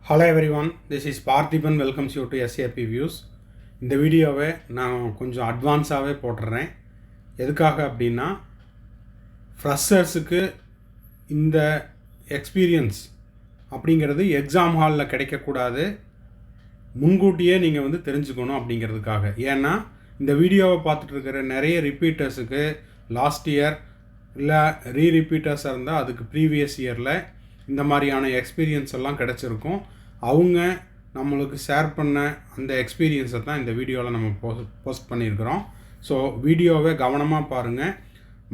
Hello everyone, this is Parthiban. Welcomes you to SAP views. இந்த வீடியோவை நான் கொஞ்சம் அட்வான்ஸாகவே போட்டுடுறேன். எதுக்காக அப்படின்னா, ஃப்ரெஷர்ஸுக்கு இந்த எக்ஸ்பீரியன்ஸ் அப்படிங்கிறது எக்ஸாம் ஹாலில் கிடைக்கக்கூடாது, முன்கூட்டியே நீங்கள் வந்து தெரிஞ்சுக்கணும் அப்படிங்கிறதுக்காக. ஏன்னா இந்த வீடியோவை பார்த்துட்ருக்கிற நிறைய ரிப்பீட்டர்ஸுக்கு லாஸ்ட் இயர் இல்லை ரீரிப்பீட்டர்ஸாக இருந்தால் அதுக்கு ப்ரீவியஸ் இயரில் இந்த மாதிரியான எக்ஸ்பீரியன்ஸ் எல்லாம் கிடச்சிருக்கும். அவங்க நம்மளுக்கு ஷேர் பண்ண அந்த எக்ஸ்பீரியன்ஸை தான் இந்த வீடியோவில் நம்ம போஸ்ட் பண்ணியிருக்கிறோம். ஸோ வீடியோவை கவனமாக பாருங்கள்.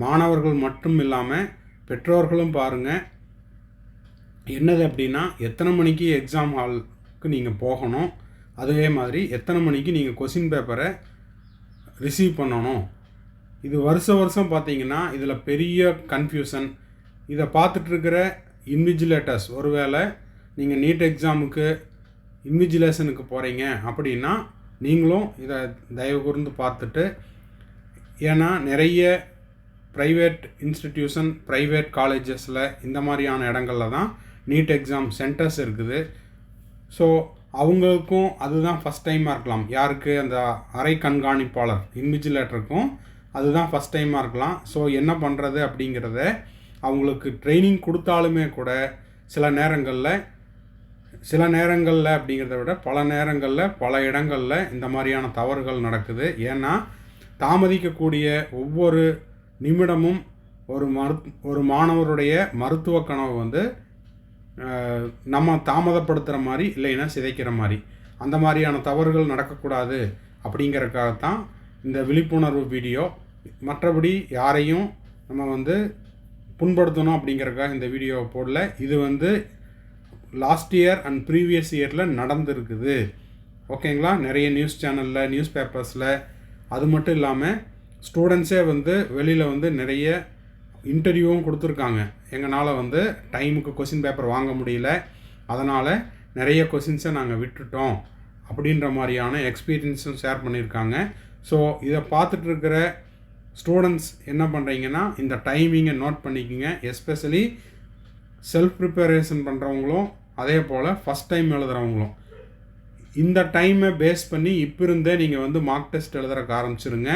மாணவர்கள் மட்டும் இல்லாமல் பெற்றோர்களும் பாருங்கள். என்னது அப்படின்னா, எத்தனை மணிக்கு எக்ஸாம் ஹாலுக்கு நீங்கள் போகணும், அதே மாதிரி எத்தனை மணிக்கு நீங்கள் கொஷின் பேப்பரை ரிசீவ் பண்ணணும். இது வருஷம் பார்த்தீங்கன்னா இதில் பெரிய கன்ஃபியூஷன். இதை பார்த்துட்ருக்கிற இன்விஜிலேட்டர்ஸ், ஒருவேளை நீங்கள் நீட் எக்ஸாமுக்கு இன்விஜிலேஷனுக்கு போகிறீங்க அப்படின்னா நீங்களும் இதை தயவு கூர்ந்து பார்த்துட்டு, ஏன்னா நிறைய ப்ரைவேட் இன்ஸ்டிடியூஷன், ப்ரைவேட் காலேஜஸில் இந்த மாதிரியான இடங்களில் தான் நீட் எக்ஸாம் சென்டர்ஸ் இருக்குது. ஸோ அவங்களுக்கும் அதுதான் ஃபஸ்ட் டைமாக இருக்கலாம். யாருக்கு? அந்த அரை கண்காணிப்பாளர் இன்விஜிலேட்டருக்கும் அதுதான் ஃபஸ்ட் டைமாக இருக்கலாம். ஸோ என்ன பண்ணுறது அப்படிங்கிறத அவங்களுக்கு ட்ரைனிங் கொடுத்தாலுமே கூட சில நேரங்களில் அப்படிங்கிறத விட பல நேரங்களில் பல இடங்களில் இந்த மாதிரியான தவறுகள் நடக்குது. ஏன்னா தாமதிக்கக்கூடிய ஒவ்வொரு நிமிடமும் ஒரு மாணவருடைய மருத்துவ கனவு வந்து நம்ம தாமதப்படுத்துகிற மாதிரி, இல்லைன்னா சிதைக்கிற மாதிரி, அந்த மாதிரியான தவறுகள் நடக்கக்கூடாது அப்படிங்கிறதுக்காகத்தான் இந்த விழிப்புணர்வு வீடியோ. மற்றபடி யாரையும் நம்ம வந்து புண்படுத்தணும் அப்படிங்கிறதுக்காக இந்த வீடியோவை போடல. இது வந்து லாஸ்ட் இயர் அண்ட் ப்ரீவியஸ் இயரில் நடந்துருக்குது. ஓகேங்களா? நிறைய நியூஸ் சேனலில், நியூஸ் பேப்பர்ஸில், அது மட்டும் இல்லாமல் ஸ்டூடெண்ட்ஸே வந்து வெளியில் வந்து நிறைய இன்டர்வியூவும் கொடுத்துருக்காங்க. எங்களால் வந்து டைமுக்கு கொஷின் பேப்பர் வாங்க முடியல, அதனால் நிறைய கொஷின்ஸை நாங்கள் விட்டுட்டோம் அப்படின்ற மாதிரியான எக்ஸ்பீரியன்ஸும் ஷேர் பண்ணியிருக்காங்க. ஸோ இதை பார்த்துட்ருக்கிற ஸ்டூடெண்ட்ஸ் என்ன பண்ணுறீங்கன்னா, இந்த டைமிங்கை நோட் பண்ணிக்கோங்க. எஸ்பெஷலி செல்ஃப் ப்ரிப்பரேஷன் பண்ணுறவங்களும் அதே போல் ஃபஸ்ட் டைம் எழுதுகிறவங்களும் இந்த டைமை பேஸ் பண்ணி இப்போ இருந்தே நீங்கள் வந்து மார்க் டெஸ்ட் எழுதுறக்க ஆரம்பிச்சிருங்க.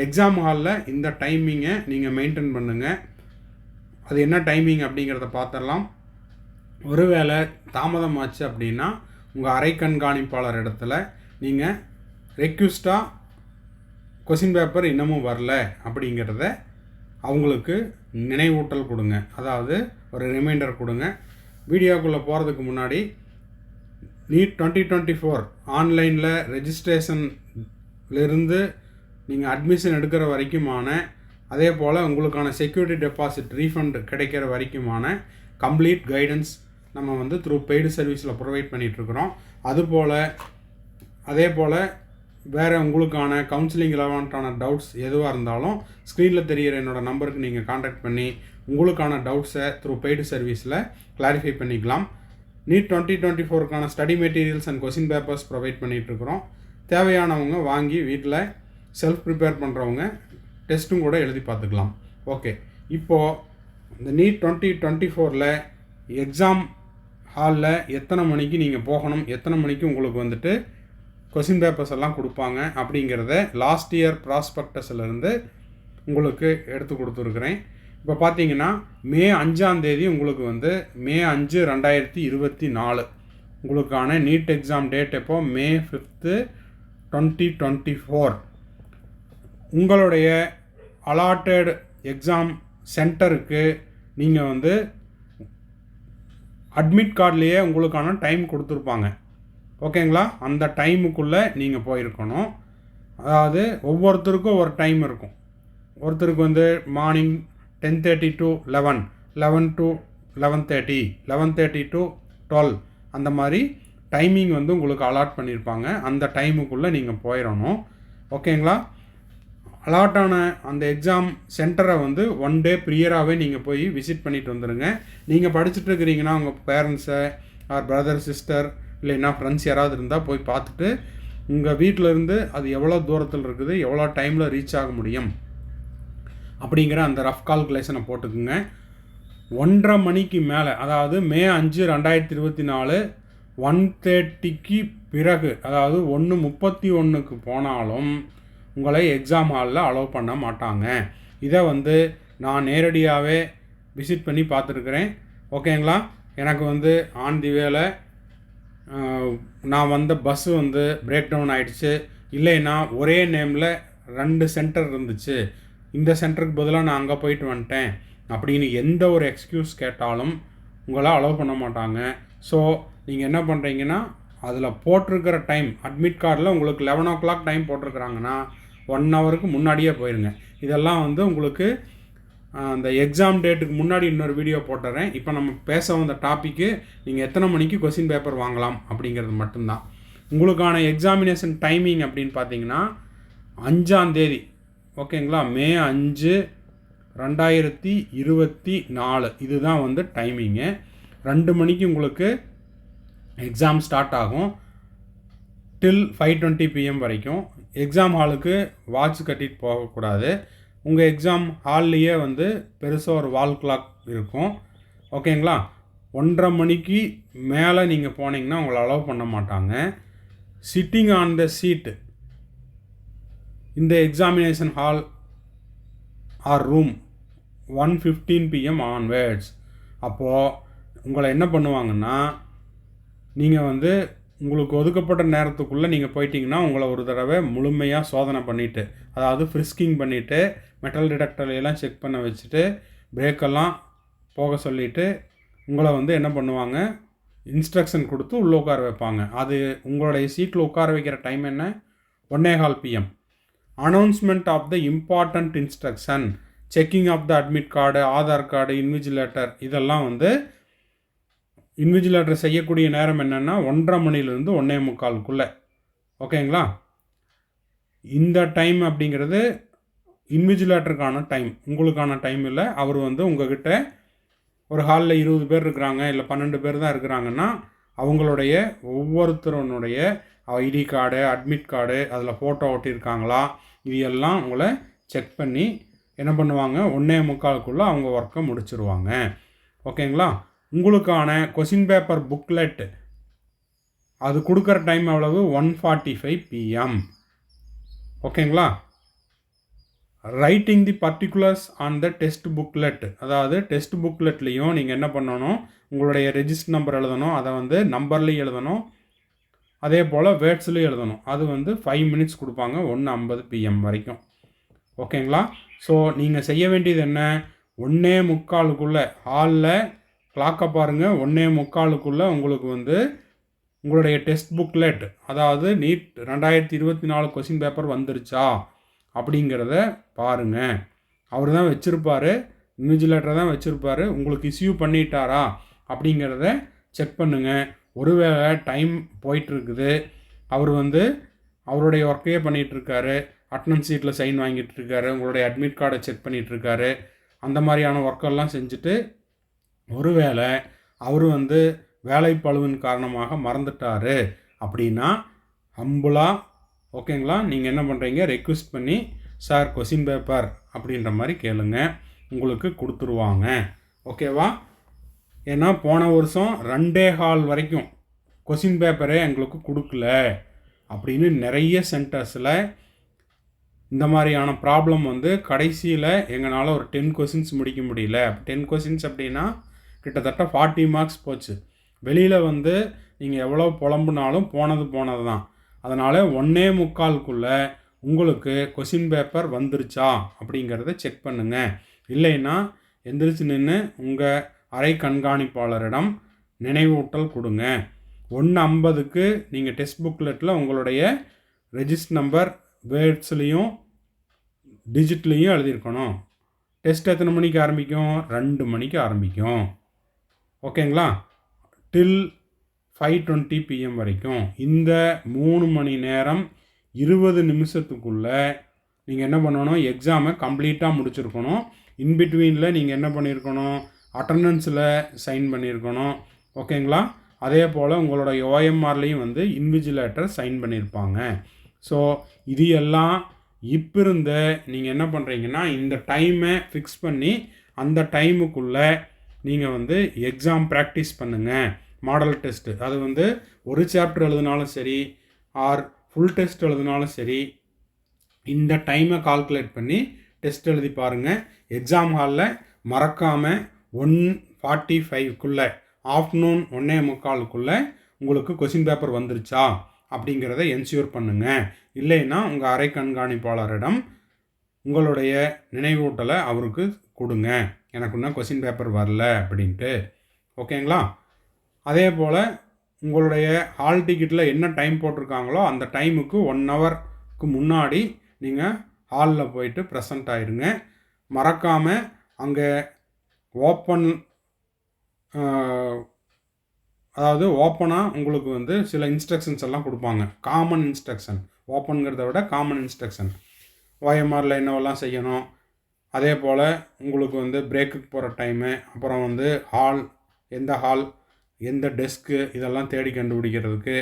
எக்ஸாம் ஹாலில் இந்த டைமிங்கை நீங்கள் மெயின்டைன் பண்ணுங்கள். அது என்ன டைமிங் அப்படிங்கிறத பார்த்துடலாம். ஒருவேளை தாமதமாச்சு அப்படின்னா உங்கள் அரை கண்காணிப்பாளர் இடத்துல நீங்கள் ரெக்வெஸ்ட்டாக கொஷின் பேப்பர் இன்னமும் வரல அப்படிங்கிறத அவங்களுக்கு நினைவூட்டல் கொடுங்க. அதாவது ஒரு ரிமைண்டர் கொடுங்க. வீடியோக்குள்ளே போகிறதுக்கு முன்னாடி நீட் 2024 ஆன்லைனில் ரெஜிஸ்ட்ரேஷன்லேருந்து நீங்கள் அட்மிஷன் எடுக்கிற வரைக்குமான, அதே போல் உங்களுக்கான செக்யூரிட்டி டெபாசிட் ரீஃபண்ட் கிடைக்கிற வரைக்குமான கம்ப்ளீட் கைடன்ஸ் நம்ம வந்து த்ரூ பெய்டு சர்வீஸில் ப்ரொவைட் பண்ணிகிட்ருக்குறோம். அதே போல் வேறு உங்களுக்கான கவுன்சிலிங் ரிலவெண்ட்டான டவுட்ஸ் எதுவாக இருந்தாலும் ஸ்க்ரீனில் தெரிகிற என்னோடய நம்பருக்கு நீங்கள் காண்டாக்ட் பண்ணி உங்களுக்கான டவுட்ஸை த்ரூ பெய்டு சர்வீஸில் கிளாரிஃபை பண்ணிக்கலாம். நீட் 2024க்கான study materials and question papers provide பண்ணிகிட்ருக்குறோம். தேவையானவங்க வாங்கி வீட்டில் செல்ஃப் ப்ரிப்பேர் பண்ணுறவங்க டெஸ்ட்டும் கூட எழுதி பார்த்துக்கலாம். ஓகே, இப்போது இந்த நீட் 2024 எக்ஸாம் ஹாலில் எத்தனை மணிக்கு நீங்கள் போகணும், எத்தனை மணிக்கு உங்களுக்கு வந்துட்டு கொஷின் பேப்பர்ஸ் எல்லாம் கொடுப்பாங்க அப்படிங்கிறத லாஸ்ட் இயர் ப்ராஸ்பெக்டஸ்லேருந்து உங்களுக்கு எடுத்து கொடுத்துருக்குறேன். இப்போ பார்த்தீங்கன்னா மே 5 உங்களுக்கு வந்து மே 5, 2024 உங்களுக்கான நீட் எக்ஸாம் டேட் எப்போ? மே 5, 2024. உங்களுடைய அலாட்டட் எக்ஸாம் சென்டருக்கு நீங்கள் வந்து அட்மிட் கார்ட்லேயே உங்களுக்கான டைம் கொடுத்துருப்பாங்க. ஓகேங்களா? அந்த டைமுக்குள்ளே நீங்கள் போயிருக்கணும். அதாவது ஒவ்வொருத்தருக்கும் ஒரு டைம் இருக்கும். ஒருத்தருக்கு வந்து மார்னிங் 10:30 to 11, 11 to 11:30, 11:30 to 12, அந்த மாதிரி டைமிங் வந்து உங்களுக்கு அலாட் பண்ணியிருப்பாங்க. அந்த டைமுக்குள்ளே நீங்கள் போயிடணும். ஓகேங்களா? அலாட்டான அந்த எக்ஸாம் சென்டரை வந்து 1 day ப்ரியராகவே நீங்கள் போய் விசிட் பண்ணிட்டு வந்துடுங்க. நீங்கள் படிச்சுட்டு இருக்கிறீங்கன்னா உங்கள் பேரண்ட்ஸை ஆர் பிரதர், சிஸ்டர், இல்லைன்னா ஃப்ரெண்ட்ஸ் யாராவது இருந்தால் போய் பார்த்துட்டு உங்கள் வீட்டிலேருந்து அது எவ்வளோ தூரத்தில் இருக்குது, எவ்வளோ டைமில் ரீச் ஆக முடியும் அப்படிங்கிற அந்த ரஃப் கால்குலேஷனை போட்டுக்குங்க. 1:30 மணிக்கு மேலே, அதாவது மே 5, 2024 1:30க்கு பிறகு, அதாவது 1:31க்கு போனாலும் உங்களை எக்ஸாம் ஹாலில் அலோவ் பண்ண மாட்டாங்க. இதை வந்து நான் நேரடியாகவே விசிட் பண்ணி பார்த்துருக்குறேன். ஓகேங்களா? எனக்கு வந்து ஆன் தி வேல நான் வந்த பஸ்ஸு வந்து பிரேக் டவுன் ஆகிடுச்சு, இல்லைன்னா ஒரே நேமில் 2 சென்டர் இருந்துச்சு, இந்த சென்டருக்கு பதிலாக நான் அங்கே போயிட்டு வந்துட்டேன் அப்படின்னு எந்த ஒரு எக்ஸ்கியூஸ் கேட்டாலும் உங்களை அலோவ் பண்ண மாட்டாங்க. ஸோ நீங்கள் என்ன பண்ணுறீங்கன்னா, அதில் போட்டிருக்கிற டைம் அட்மிட் கார்டில் உங்களுக்கு 11 o'clock டைம் போட்டிருக்கிறாங்கன்னா 1 ஹவருக்கு முன்னாடியே போயிடுங்க. இதெல்லாம் வந்து உங்களுக்கு அந்த எக்ஸாம் டேட்டுக்கு முன்னாடி இன்னொரு வீடியோ போட்டுறேன். இப்போ நம்ம பேச வந்த டாப்பிக்கு நீங்கள் எத்தனை மணிக்கு கொஸ்டின் பேப்பர் வாங்கலாம் அப்படிங்கிறது மட்டும்தான். உங்களுக்கான எக்ஸாமினேஷன் டைமிங் அப்படின்னு பார்த்தீங்கன்னா 5ஆம் தேதி, ஓகேங்களா, மே 5, 2024 இதுதான் வந்து டைமிங்கு. 2 மணிக்கு உங்களுக்கு எக்ஸாம் ஸ்டார்ட் ஆகும் டில் 5:20 PM வரைக்கும். எக்ஸாம் ஹாலுக்கு வாட்ச் கட்டிட்டு போகக்கூடாது. உங்கள் எக்ஸாம் ஹால்லையே வந்து பெருசாக ஒரு வால் கிளாக் இருக்கும். ஓகேங்களா? 1:30 மணிக்கு மேலே நீங்கள் போனீங்கன்னா உங்களை அலோவ் பண்ண மாட்டாங்க. சிட்டிங் ஆன் த சீட்டு இந்த examination hall or room 1:15 PM onwards. அப்போது உங்களை என்ன பண்ணுவாங்கன்னா, நீங்கள் வந்து உங்களுக்கு ஒதுக்கப்பட்ட நேரத்துக்குள்ளே நீங்கள் போயிட்டீங்கன்னா உங்களை ஒரு தடவை முழுமையாக சோதனை பண்ணிவிட்டு, அதாவது ஃப்ரிஸ்கிங் பண்ணிவிட்டு, மெட்டல் டிடெக்டர்லாம் செக் பண்ண வச்சுட்டு, பிரேக்கெல்லாம் போக சொல்லிவிட்டு உங்களை வந்து என்ன பண்ணுவாங்க, இன்ஸ்ட்ரக்ஷன் கொடுத்து உள்ளே உட்கார வைப்பாங்க. அது உங்களுடைய சீட்டில் உட்கார வைக்கிற டைம் என்ன, 1:15 PM. Announcement of the important instruction, checking of the admit card, Aadhaar card, invigilator, இதெல்லாம் வந்து இன்விஜிலேட்டர் செய்யக்கூடிய நேரம் என்னென்னா 1:30 மணிலேருந்து 1:45க்குள்ளே. ஓகேங்களா? இந்த டைம் அப்படிங்கிறது இன்விஜிலேட்டருக்கான டைம், உங்களுக்கான டைம் இல்லை. அவர் வந்து உங்ககிட்ட ஒரு ஹாலில் 20 பேர் இருக்கிறாங்க, இல்லை 12 பேர் தான் இருக்கிறாங்கன்னா அவங்களுடைய ஒவ்வொருத்தருடைய ஐடி கார்டு, அட்மிட் கார்டு, அதில் ஃபோட்டோ ஒட்டியிருக்காங்களா, இது எல்லாம் உங்களை செக் பண்ணி என்ன பண்ணுவாங்க, 1:45க்குள்ளே அவங்க ஒர்க்கை முடிச்சிருவாங்க. ஓகேங்களா? உங்களுக்கான கொஸ்டின் பேப்பர் புக்லெட் அது கொடுக்குற டைம் எவ்வளவு, 1:45 PM. ஓகேங்களா? Writing the particulars on the test booklet, அதாவது டெஸ்ட் புக்லெட்லேயும் நீங்கள் என்ன பண்ணணும், உங்களுடைய ரெஜிஸ்டர் நம்பர் எழுதணும், அதை வந்து நம்பர்லேயும் எழுதணும், அதே போல் வேர்ட்ஸ்லேயும் எழுதணும். அது வந்து 5 minutes கொடுப்பாங்க, 1:50 PM வரைக்கும். ஓகேங்களா? ஸோ நீங்கள் செய்ய வேண்டியது என்ன, 1:45க்குள்ளே ஹாலில் கிளாக்கை பாருங்கள், 1:45க்குள்ளே உங்களுக்கு வந்து உங்களுடைய டெஸ்ட் புக்லெட், அதாவது நீட் 2024 கொஸ்டின் பேப்பர் வந்துருச்சா அப்படிங்கிறத பாருங்கள். அவர் தான் வச்சுருப்பார், இன்விஜிலேட்டர் தான் வச்சுருப்பார், உங்களுக்கு இஸ்யூ பண்ணிட்டாரா அப்படிங்கிறத செக் பண்ணுங்கள். ஒருவேளை டைம் போயிட்டுருக்குது, அவர் வந்து அவருடைய ஒர்க்கையே பண்ணிகிட்ருக்காரு, அட்டனன்ஸ் சீட்டில் சைன் வாங்கிட்டுருக்காரு, உங்களுடைய அட்மிட் கார்டை செக் பண்ணிகிட்ருக்காரு, அந்த மாதிரியான ஒர்க்கெல்லாம் செஞ்சுட்டு ஒருவேளை அவர் வந்து வேலைப்பளுவின் காரணமாக மறந்துட்டார் அப்படின்னா ஹம்புளாக, ஓகேங்களா, நீங்கள் என்ன பண்ணுறீங்க, ரெக்வெஸ்ட் பண்ணி சார் கொஸ்டின் பேப்பர் அப்படின்ற மாதிரி கேளுங்க, உங்களுக்கு கொடுத்துருவாங்க. ஓகேவா? ஏன்னா போன வருஷம் 2.25 வரைக்கும் கொஸ்டின் பேப்பரே எங்களுக்கு கொடுக்கல அப்படின்னு நிறைய சென்டர்ஸில் இந்த மாதிரியான ப்ராப்ளம் வந்து கடைசியில் எங்களால் ஒரு 10 questions முடிக்க முடியல. 10 questions அப்படின்னா கிட்டத்தட்ட 40 marks போச்சு. வெளியில் வந்து நீங்கள் எவ்வளோ புலம்புனாலும் போனது தான். அதனால் 1:45க்குள்ளே உங்களுக்கு கொஸ்டின் பேப்பர் வந்துருச்சா அப்படிங்கிறத செக் பண்ணுங்கள். இல்லைன்னா எந்திரிச்சு நின்று உங்கள் அறை கண்காணிப்பாளரிடம் நினைவூட்டல் கொடுங்க. 1:50க்கு நீங்கள் டெஸ்ட் புக்லெட்டில் உங்களுடைய ரெஜிஸ்டர் நம்பர் வேர்ட்ஸ்லேயும் டிஜிட்லேயும் எழுதியிருக்கணும். டெஸ்ட் எத்தனை மணிக்கு ஆரம்பிக்கும், 2 மணிக்கு ஆரம்பிக்கும். ஓகேங்களா? டில் 5:20 PM வரைக்கும். இந்த 3 மணி நேரம் 20 நிமிஷத்துக்குள்ளே நீங்கள் என்ன பண்ணணும், எக்ஸாமை கம்ப்ளீட்டாக முடிச்சிருக்கணும். இன்பிட்வீனில் நீங்கள் என்ன பண்ணியிருக்கணும், அட்டண்டன்ஸில் சைன் பண்ணியிருக்கணும். ஓகேங்களா? அதே போல் உங்களோட OMRலேயும் வந்து இன்விஜிலேட்டர் சைன் பண்ணியிருப்பாங்க. ஸோ இது எல்லாம் இப்போ இருந்த நீங்கள் என்ன பண்ணுறீங்கன்னா, இந்த டைமை ஃபிக்ஸ் பண்ணி அந்த டைமுக்குள்ளே நீங்கள் வந்து எக்ஸாம் ப்ராக்டிஸ் பண்ணுங்கள். Model test. அது வந்து ஒரு சாப்டர் எழுதினாலும் சரி ஆர் ஃபுல் டெஸ்ட் எழுதினாலும் சரி இந்த டைமை கால்குலேட் பண்ணி டெஸ்ட் எழுதி பாருங்கள். எக்ஸாம் ஹாலில் மறக்காமல் 1:45 ஆஃப்டர்நூன் 1:45 உங்களுக்கு கொஸ்டின் பேப்பர் வந்துருச்சா அப்படிங்கிறத என்ஷூர் பண்ணுங்கள். இல்லைன்னா உங்கள் அறை கண்காணிப்பாளரிடம் உங்களுடைய நினைவூட்டலை அவருக்கு கொடுங்க, எனக்கு இன்னும் கொஸ்டின் பேப்பர் வரல அப்படின்ட்டு. ஓகேங்களா? அதே போல் உங்களுடைய ஹால் டிக்கெட்டில் என்ன டைம் போட்டிருக்காங்களோ அந்த டைமுக்கு 1 ஹவருக்கு முன்னாடி நீங்கள் ஹாலில் போயிட்டு ப்ரெசண்ட் ஆகிருங்க. மறக்காமல் அங்கே ஓப்பனாக உங்களுக்கு வந்து சில இன்ஸ்ட்ரக்ஷன்ஸ் எல்லாம் கொடுப்பாங்க. காமன் இன்ஸ்ட்ரக்ஷன், ஓப்பனுங்கிறத விட காமன் இன்ஸ்ட்ரக்ஷன். OMRல என்னவெல்லாம் செய்யணும், அதே போல் உங்களுக்கு வந்து பிரேக்குக்கு போகிற டைமு, அப்புறம் வந்து எந்த ஹால் எந்த டெஸ்க்கு இதெல்லாம் தேடி கண்டுபிடிக்கிறதுக்கு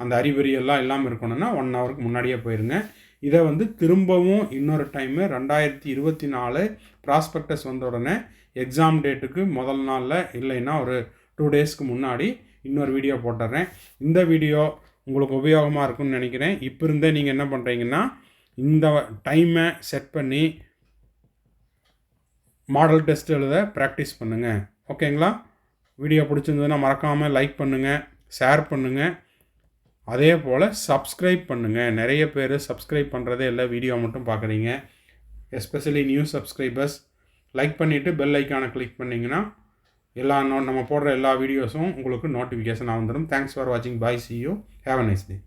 அந்த அறிகுறியெல்லாம் இல்லாமல் இருக்கணும்னா 1 ஹவருக்கு முன்னாடியே போயிருங்க. இதை வந்து திரும்பவும் இன்னொரு டைமு 2024 ப்ராஸ்பெக்டஸ் வந்த உடனே எக்ஸாம் டேட்டுக்கு முதல் நாளில் இல்லைன்னா ஒரு 2 டேஸ்க்கு முன்னாடி இன்னொரு வீடியோ போட்டுறேன். இந்த வீடியோ உங்களுக்கு உபயோகமாக இருக்கும்னு நினைக்கிறேன். இப்போ இருந்தே நீங்கள் என்ன பண்ணுறீங்கன்னா இந்த டைமை செட் பண்ணி மாடல் டெஸ்ட் எழுத ப்ராக்டிஸ் பண்ணுங்கள். ஓகேங்களா? வீடியோ பிடிச்சிருந்ததுன்னா மறக்காமல் லைக் பண்ணுங்கள், ஷேர் பண்ணுங்கள், அதே போல் சப்ஸ்கிரைப் பண்ணுங்கள். நிறைய பேர் சப்ஸ்கிரைப் பண்ணுறதே இல்லை, வீடியோ மட்டும் பார்க்குறீங்க. எஸ்பெஷலி நியூ சப்ஸ்கிரைபர்ஸ் லைக் பண்ணிவிட்டு பெல் ஐக்கானை கிளிக் பண்ணிங்கன்னா நம்ம போடுற எல்லா வீடியோஸும் உங்களுக்கு நோட்டிஃபிகேஷனாக வந்துடும். தேங்க்ஸ் ஃபார் வாட்சிங். பாய், see you, have a nice day.